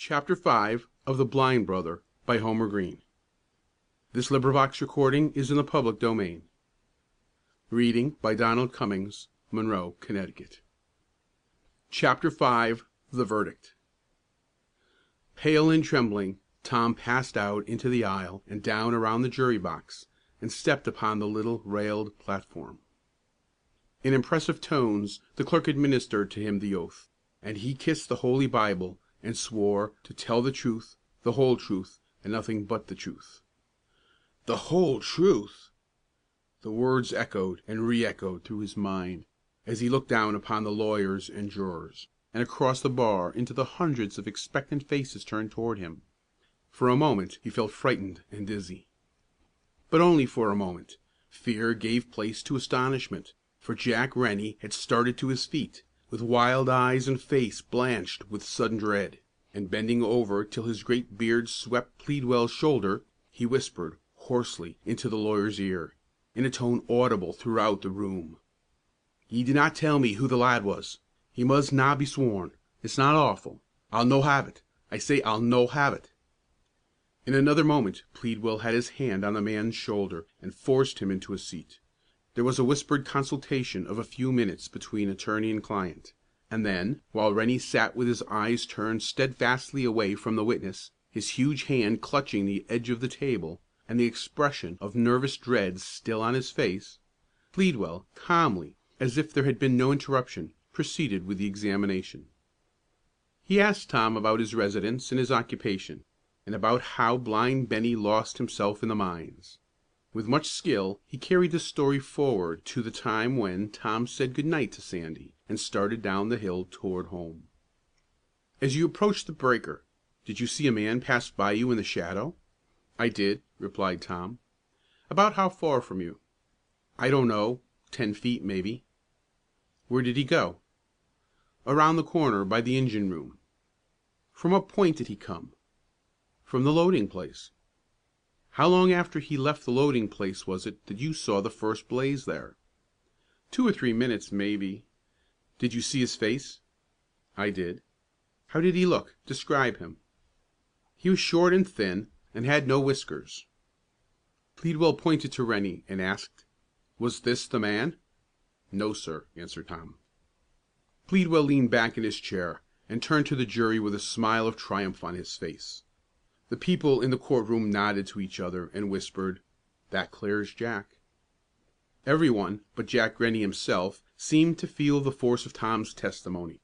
Chapter 5 of The Blind Brother by Homer Greene. This recording is in the public domain. Reading by Donald Cummings, Monroe, Connecticut. Chapter 5 The Verdict. Pale and trembling, Tom passed out into the aisle and down around the jury box, and stepped upon the little railed platform. In impressive tones the clerk administered to him the oath, and he kissed the Holy Bible and swore to tell the truth, the whole truth, and nothing but the truth. The whole truth! The words echoed and re-echoed through his mind, as he looked down upon the lawyers and jurors, and across the bar into the hundreds of expectant faces turned toward him. For a moment he felt frightened and dizzy. But only for a moment. Fear gave place to astonishment, for Jack Rennie had started to his feet, with wild eyes and face blanched with sudden dread, and bending over till his great beard swept Pleadwell's shoulder, he whispered, hoarsely, into the lawyer's ear, in a tone audible throughout the room: "Ye did not tell me who the lad was. He must na be sworn. It's not awful. I'll no have it. I say I'll no have it." In another moment Pleadwell had his hand on the man's shoulder and forced him into a seat. There was a whispered consultation of a few minutes between attorney and client, and then, while Rennie sat with his eyes turned steadfastly away from the witness, his huge hand clutching the edge of the table, and the expression of nervous dread still on his face, Pleadwell, calmly, as if there had been no interruption, proceeded with the examination. He asked Tom about his residence and his occupation, and about how blind Bennie lost himself in the mines. With much skill he carried the story forward to the time when Tom said good night to Sandy, and started down the hill toward home. "As you approached the breaker, did you see a man pass by you in the shadow?" "I did," replied Tom. "About how far from you?" "I don't know, 10 feet, maybe." "Where did he go?" "Around the corner by the engine room." "From what point did he come?" "From the loading place." "How long after he left the loading place was it that you saw the first blaze there?" "2 or 3 minutes, maybe." "Did you see his face?" "I did." "How did he look? Describe him." "He was short and thin, and had no whiskers." Pleadwell pointed to Rennie, and asked, "Was this the man?" "No, sir," answered Tom. Pleadwell leaned back in his chair, and turned to the jury with a smile of triumph on his face. The people in the courtroom nodded to each other, and whispered, "That clears Jack." Everyone but Jack Rennie himself seemed to feel the force of Tom's testimony.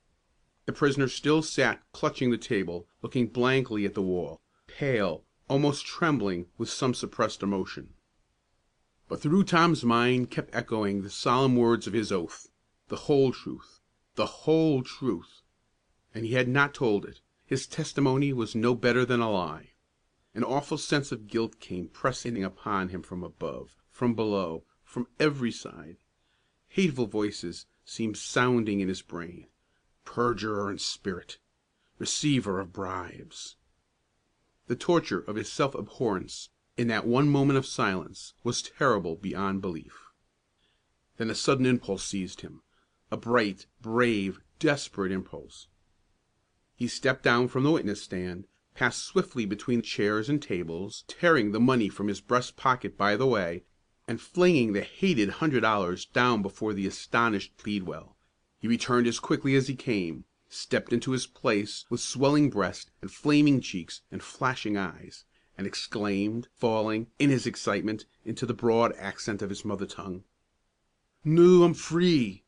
The prisoner still sat clutching the table, looking blankly at the wall, pale, almost trembling with some suppressed emotion. But through Tom's mind kept echoing the solemn words of his oath, "The whole truth, the whole truth." And he had not told it. His testimony was no better than a lie. An awful sense of guilt came pressing upon him from above, from below, from every side. Hateful voices seemed sounding in his brain: perjurer in spirit, receiver of bribes. The torture of his self-abhorrence, in that one moment of silence, was terrible beyond belief. Then a sudden impulse seized him, a bright, brave, desperate impulse. He stepped down from the witness stand, passed swiftly between chairs and tables, tearing the money from his breast pocket by the way, and flinging the hated $100 down before the astonished Pleadwell. He returned as quickly as he came, stepped into his place with swelling breast and flaming cheeks and flashing eyes, and exclaimed, falling, in his excitement, into the broad accent of his mother tongue, "Noo I'm free!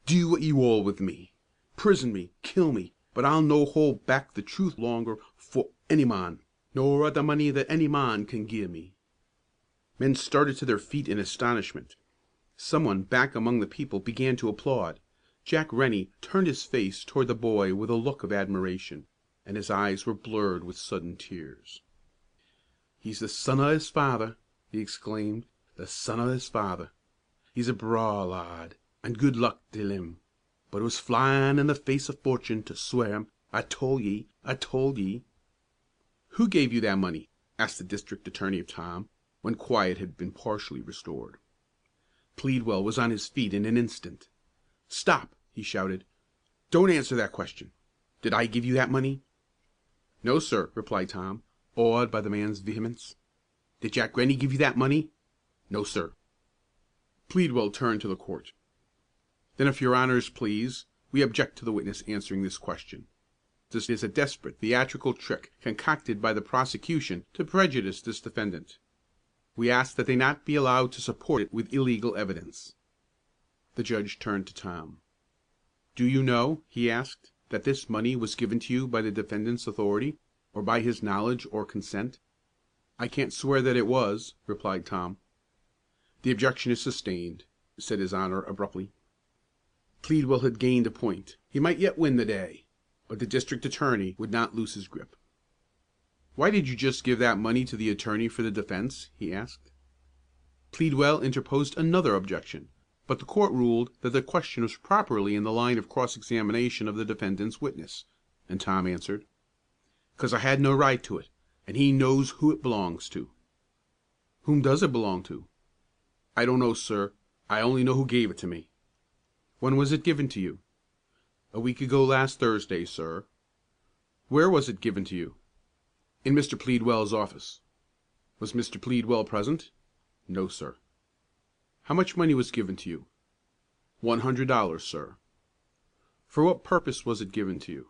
Do what ye wull with me. Prison me, kill me, but I'll no hold back the truth longer for any man, nor a' the money that any man can gie me." Men started to their feet in astonishment. Someone back among the people began to applaud. Jack Rennie turned his face toward the boy with a look of admiration, and his eyes were blurred with sudden tears. "He's the son o' his father!" he exclaimed, "the son o' his father. He's a braw lad, and good luck till him. But it was flyin' in the face o' fortune to swear him. I told ye, I told ye." "Who gave you that money?" asked the district attorney of Tom, when quiet had been partially restored. Pleadwell was on his feet in an instant. "Stop!" he shouted. "Don't answer that question. Did I give you that money?" "No, sir," replied Tom, awed by the man's vehemence. "Did Jack Rennie give you that money?" "No, sir." Pleadwell turned to the court. "Then if your honors please, we object to the witness answering this question. This is a desperate theatrical trick concocted by the prosecution to prejudice this defendant. We ask that they not be allowed to support it with illegal evidence." The judge turned to Tom. "Do you know," he asked, "that this money was given to you by the defendant's authority, or by his knowledge or consent?" "I can't swear that it was," replied Tom. "The objection is sustained," said his Honor abruptly. Pleadwell had gained a point. He might yet win the day, but the district attorney would not loose his grip. "Why did you just give that money to the attorney for the defense?" he asked. Pleadwell interposed another objection, but the court ruled that the question was properly in the line of cross-examination of the defendant's witness, and Tom answered, "'Cause I had no right to it, and he knows who it belongs to." "Whom does it belong to?" "I don't know, sir. I only know who gave it to me." "When was it given to you?" "A week ago last Thursday, sir." "Where was it given to you?" "In Mr. Pleadwell's office." "Was Mr. Pleadwell present?" "No, sir." "How much money was given to you?" $100, sir." "For what purpose was it given to you?"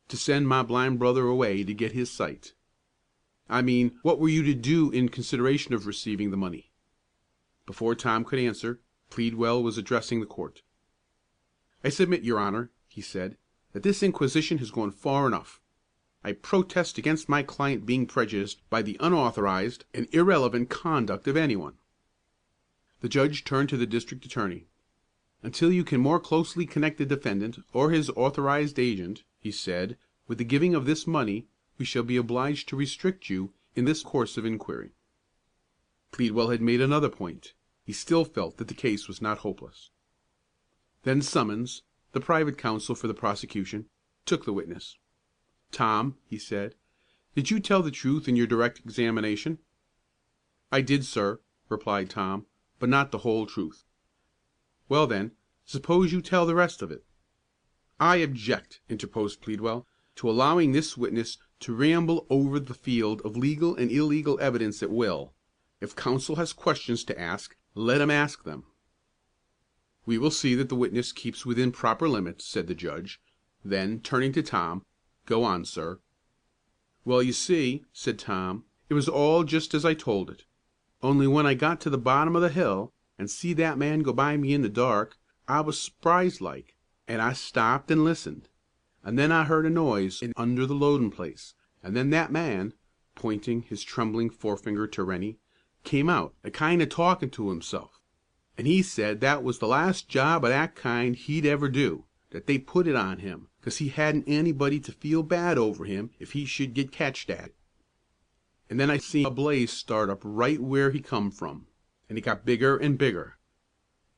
"To send my blind brother away to get his sight." "I mean, what were you to do in consideration of receiving the money?" Before Tom could answer, Pleadwell was addressing the court. "I submit, your Honor," he said, "that this inquisition has gone far enough. I protest against my client being prejudiced by the unauthorized and irrelevant conduct of anyone." The judge turned to the district attorney. "Until you can more closely connect the defendant, or his authorized agent," he said, "with the giving of this money, we shall be obliged to restrict you in this course of inquiry." Pleadwell had made another point. He still felt that the case was not hopeless. Then Summons, the private counsel for the prosecution, took the witness. "Tom," he said, "did you tell the truth in your direct examination?" "I did, sir," replied Tom, "but not the whole truth." "Well, then, suppose you tell the rest of it." "I object," interposed Pleadwell, "to allowing this witness to ramble over the field of legal and illegal evidence at will. If counsel has questions to ask, let him ask them." "We will see that the witness keeps within proper limits," said the judge; then, turning to Tom, "Go on, sir." "Well, you see," said Tom, "it was all just as I told it. Only when I got to the bottom of the hill, and see that man go by me in the dark, I was surprised like, and I stopped and listened. And then I heard a noise in under the loadin' place, and then that man," pointing his trembling forefinger to Rennie, "came out, a kind o' talkin' to himself. And he said that was the last job o' that kind he'd ever do; that they put it on him, 'cause he hadn't anybody to feel bad over him if he should get catched at it. And then I see a blaze start up right where he come from, and it got bigger and bigger.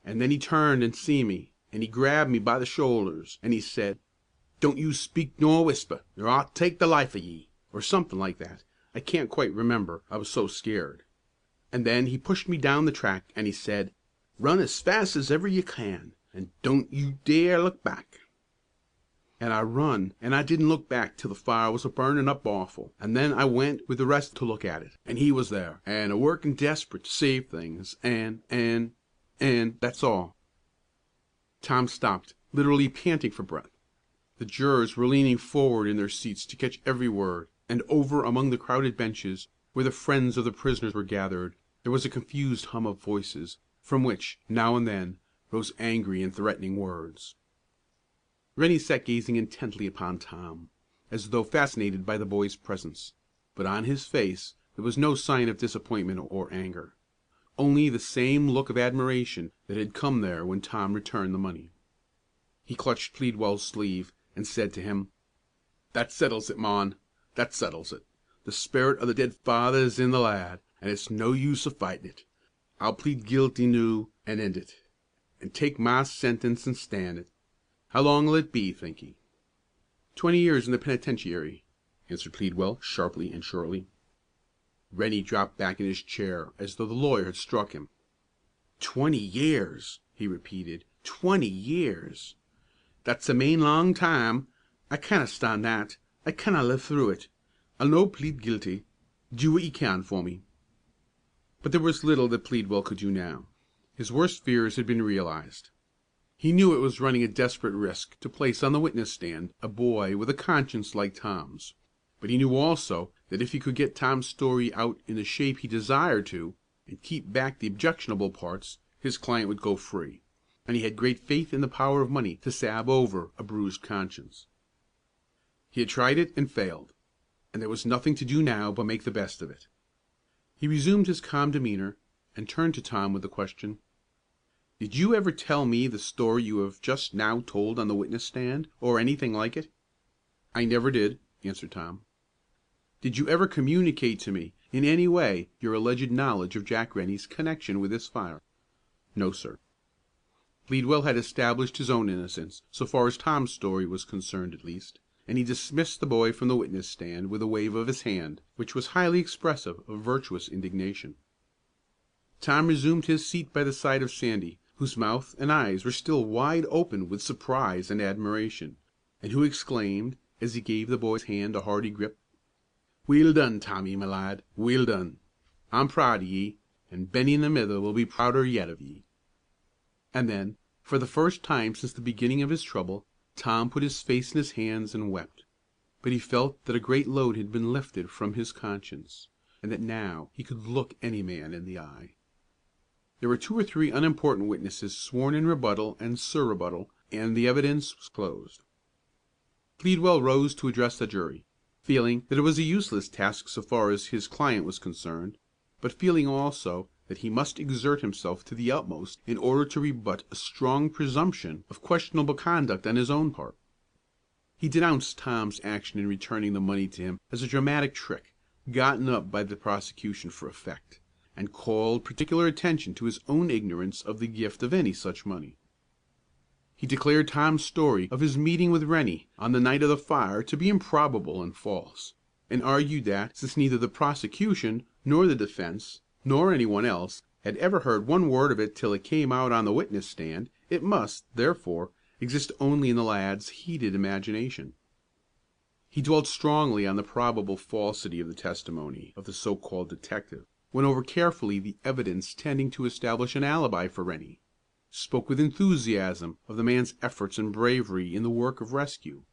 And then he turned and see me, and he grabbed me by the shoulders, and he said, 'Don't you speak nor whisper, or I'll take the life o' ye,' or something like that. I can't quite remember, I was so scared. And then he pushed me down the track, and he said, 'Run as fast as ever you can, and don't you dare look back.' And I run, and I didn't look back till the fire was a burnin' up awful, and then I went with the rest to look at it, and he was there, and a workin' desperate to save things, and that's all." Tom stopped, literally panting for breath. The jurors were leaning forward in their seats to catch every word, and over among the crowded benches, where the friends of the prisoners were gathered, there was a confused hum of voices, from which, now and then, rose angry and threatening words. Rennie sat gazing intently upon Tom, as though fascinated by the boy's presence, but on his face there was no sign of disappointment or anger, only the same look of admiration that had come there when Tom returned the money. He clutched Pleadwell's sleeve, and said to him, "That settles it, mon; that settles it. The sperit o' the dead father is in the lad, and it's no use o' fightin' it. I'll plead guilty noo, and end it, and take my sentence and stand it. How long'll it be, think ye?" 20 years in the penitentiary," answered Pleadwell, sharply and shortly. Rennie dropped back in his chair as though the lawyer had struck him. 20 years!" he repeated. 20 years! "That's a main long time. I canna stan' that. I canna live through it. I'll no plead guilty. Do what ye can for me." But there was little that Pleadwell could do now. His worst fears had been realized. He knew it was running a desperate risk to place on the witness stand a boy with a conscience like Tom's, but he knew also that if he could get Tom's story out in the shape he desired to, and keep back the objectionable parts, his client would go free, and he had great faith in the power of money to salve over a bruised conscience. He had tried it and failed, and there was nothing to do now but make the best of it. He resumed his calm demeanor, and turned to Tom with the question, "Did you ever tell me the story you have just now told on the witness stand, or anything like it?" "I never did," answered Tom. "Did you ever communicate to me, in any way, your alleged knowledge of Jack Rennie's connection with this fire?" "No, sir." Pleadwell had established his own innocence, so far as Tom's story was concerned at least, and he dismissed the boy from the witness stand with a wave of his hand, which was highly expressive of virtuous indignation. Tom resumed his seat by the side of Sandy, whose mouth and eyes were still wide open with surprise and admiration, and who exclaimed, as he gave the boy's hand a hearty grip, "Weel done, Tommy, my lad, weel done. I'm proud o' ye, an' Bennie and the mither will be prouder yet of ye." And then, for the first time since the beginning of his trouble, Tom put his face in his hands and wept. But he felt that a great load had been lifted from his conscience, and that now he could look any man in the eye. There were 2 or 3 unimportant witnesses sworn in rebuttal and surrebuttal, and the evidence was closed. Pleadwell rose to address the jury, feeling that it was a useless task so far as his client was concerned, but feeling also that he must exert himself to the utmost in order to rebut a strong presumption of questionable conduct on his own part. He denounced Tom's action in returning the money to him as a dramatic trick, gotten up by the prosecution for effect, and called particular attention to his own ignorance of the gift of any such money. He declared Tom's story of his meeting with Rennie on the night of the fire to be improbable and false, and argued that, since neither the prosecution nor the defense, nor any one else, had ever heard one word of it till it came out on the witness stand, it must, therefore, exist only in the lad's heated imagination. He dwelt strongly on the probable falsity of the testimony of the so-called detective, went over carefully the evidence tending to establish an alibi for Rennie, spoke with enthusiasm of the man's efforts and bravery in the work of rescue,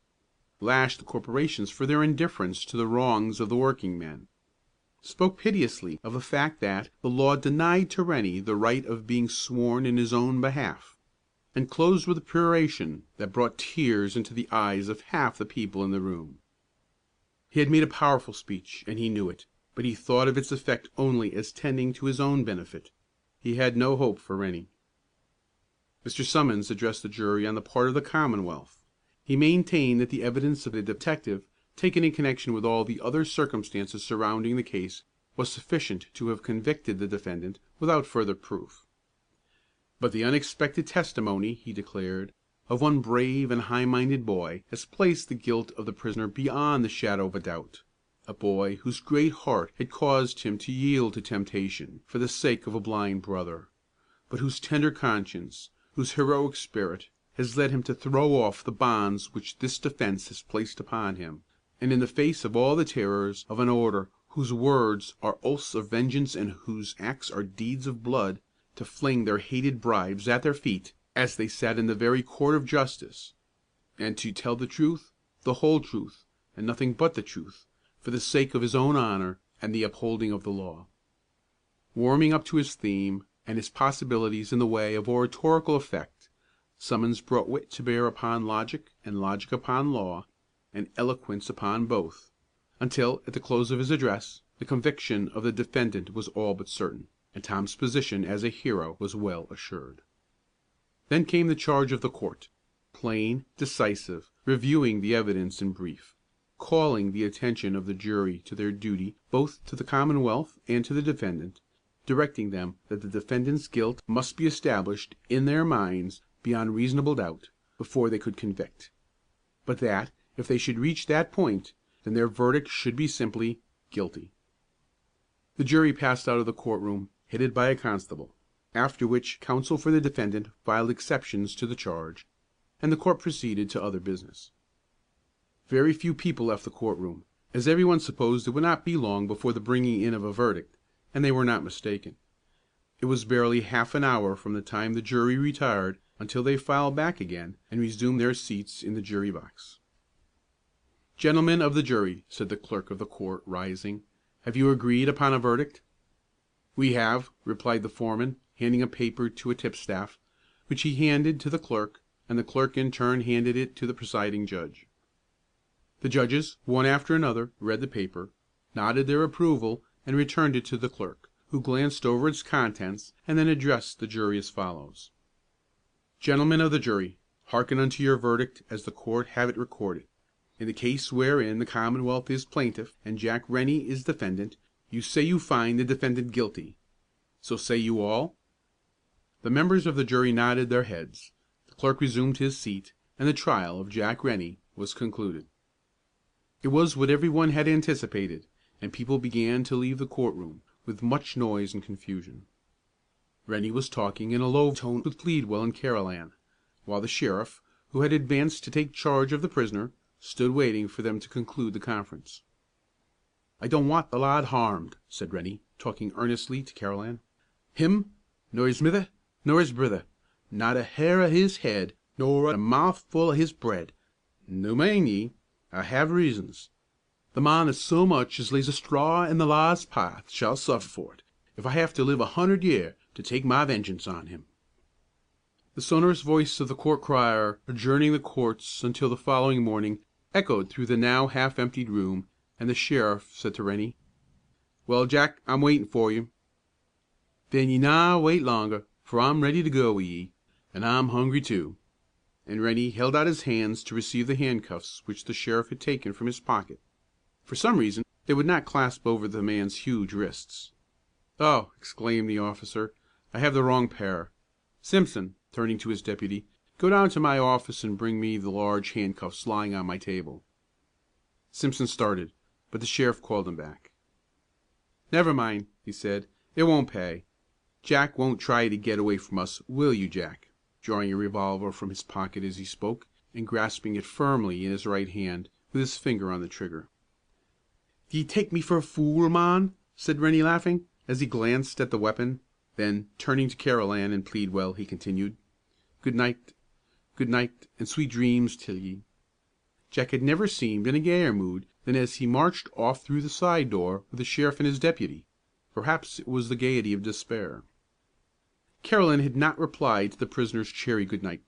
lashed the corporations for their indifference to the wrongs of the workingmen, spoke piteously of the fact that the law denied to Rennie the right of being sworn in his own behalf, and closed with a peroration that brought tears into the eyes of half the people in the room. He had made a powerful speech, and he knew it, but he thought of its effect only as tending to his own benefit. He had no hope for Rennie. Mr. Summons addressed the jury on the part of the Commonwealth. He maintained that the evidence of the detective, taken in connection with all the other circumstances surrounding the case, was sufficient to have convicted the defendant without further proof. But the unexpected testimony, he declared, of one brave and high-minded boy has placed the guilt of the prisoner beyond the shadow of a doubt, a boy whose great heart had caused him to yield to temptation for the sake of a blind brother, but whose tender conscience, whose heroic spirit, has led him to throw off the bonds which this defense has placed upon him, and in the face of all the terrors of an order whose words are oaths of vengeance and whose acts are deeds of blood, to fling their hated bribes at their feet as they sat in the very court of justice, and to tell the truth, the whole truth, and nothing but the truth, for the sake of his own honor and the upholding of the law. Warming up to his theme, and his possibilities in the way of oratorical effect, Summons brought wit to bear upon logic and logic upon law, and eloquence upon both, until, at the close of his address, the conviction of the defendant was all but certain, and Tom's position as a hero was well assured. Then came the charge of the court, plain, decisive, reviewing the evidence in brief, calling the attention of the jury to their duty both to the Commonwealth and to the defendant, directing them that the defendant's guilt must be established in their minds beyond reasonable doubt before they could convict, but that, if they should reach that point, then their verdict should be simply guilty. The jury passed out of the courtroom, headed by a constable, after which counsel for the defendant filed exceptions to the charge, and the court proceeded to other business. Very few people left the courtroom, as everyone supposed it would not be long before the bringing in of a verdict, and they were not mistaken. It was barely half an hour from the time the jury retired until they filed back again and resumed their seats in the jury box. "Gentlemen of the jury," said the clerk of the court, rising, "have you agreed upon a verdict?" "We have," replied the foreman, handing a paper to a tipstaff, which he handed to the clerk, and the clerk in turn handed it to the presiding judge. The judges, one after another, read the paper, nodded their approval, and returned it to the clerk, who glanced over its contents and then addressed the jury as follows: "Gentlemen of the jury, hearken unto your verdict as the court have it recorded. In the case wherein the Commonwealth is plaintiff and Jack Rennie is defendant, you say you find the defendant guilty. So say you all?" The members of the jury nodded their heads. The clerk resumed his seat, and the trial of Jack Rennie was concluded. It was what every one had anticipated, and people began to leave the courtroom, with much noise and confusion. Rennie was talking in a low tone with Pleadwell and Carolan, while the sheriff, who had advanced to take charge of the prisoner, stood waiting for them to conclude the conference. "I don't want the lad harmed," said Rennie, talking earnestly to Carolan. "Him, nor his mither, nor his brither, not a hair o' his head, nor a mouthful o' his bread. Noo mind ye, I have reasons. The man as so much as lays a straw in the law's path shall suffer for it, if I have to live 100 year to take my vengeance on him." The sonorous voice of the court crier, adjourning the courts until the following morning, echoed through the now half emptied room, and the sheriff said to Rennie, "Well, Jack, I'm waitin' for you." "Then ye na wait longer, for I'm ready to go wi' ye, an' I'm hungry too," and Rennie held out his hands to receive the handcuffs which the sheriff had taken from his pocket. For some reason they would not clasp over the man's huge wrists. "Oh!" exclaimed the officer, "I have the wrong pair. Simpson," turning to his deputy, "go down to my office and bring me the large handcuffs lying on my table." Simpson started, but the sheriff called him back. "Never mind," he said, "it won't pay. Jack won't try to get away from us, will you, Jack?" drawing a revolver from his pocket as he spoke, and grasping it firmly in his right hand, with his finger on the trigger. "D'ye take me for a fool, man?" said Rennie, laughing, as he glanced at the weapon; then, turning to Carolan and Pleadwell, he continued, good night, and sweet dreams till ye." Jack had never seemed in a gayer mood than as he marched off through the side door with the sheriff and his deputy. Perhaps it was the gayety of despair. Carolan had not replied to the prisoner's cheery good night.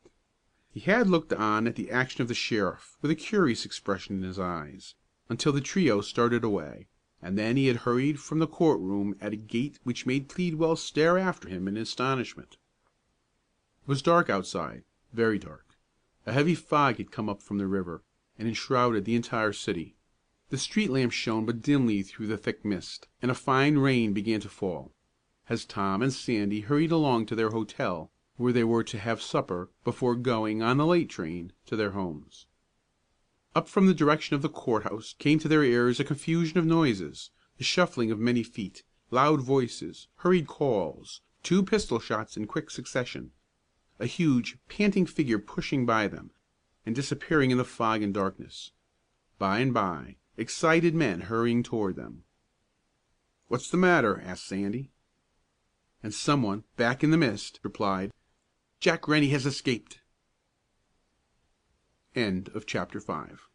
He had looked on at the action of the sheriff with a curious expression in his eyes, until the trio started away, and then he had hurried from the court room at a gait which made Pleadwell stare after him in astonishment. It was dark outside, very dark. A heavy fog had come up from the river, and enshrouded the entire city. The street lamps shone but dimly through the thick mist, and a fine rain began to fall, as Tom and Sandy hurried along to their hotel, where they were to have supper before going on the late train to their homes. Up from the direction of the courthouse came to their ears a confusion of noises, the shuffling of many feet, loud voices, hurried calls, 2 pistol shots in quick succession, a huge, panting figure pushing by them, and disappearing in the fog and darkness. By and by, excited men hurrying toward them. "What's the matter?" asked Sandy. And someone, back in the mist, replied, "Jack Rennie has escaped." Chapter 5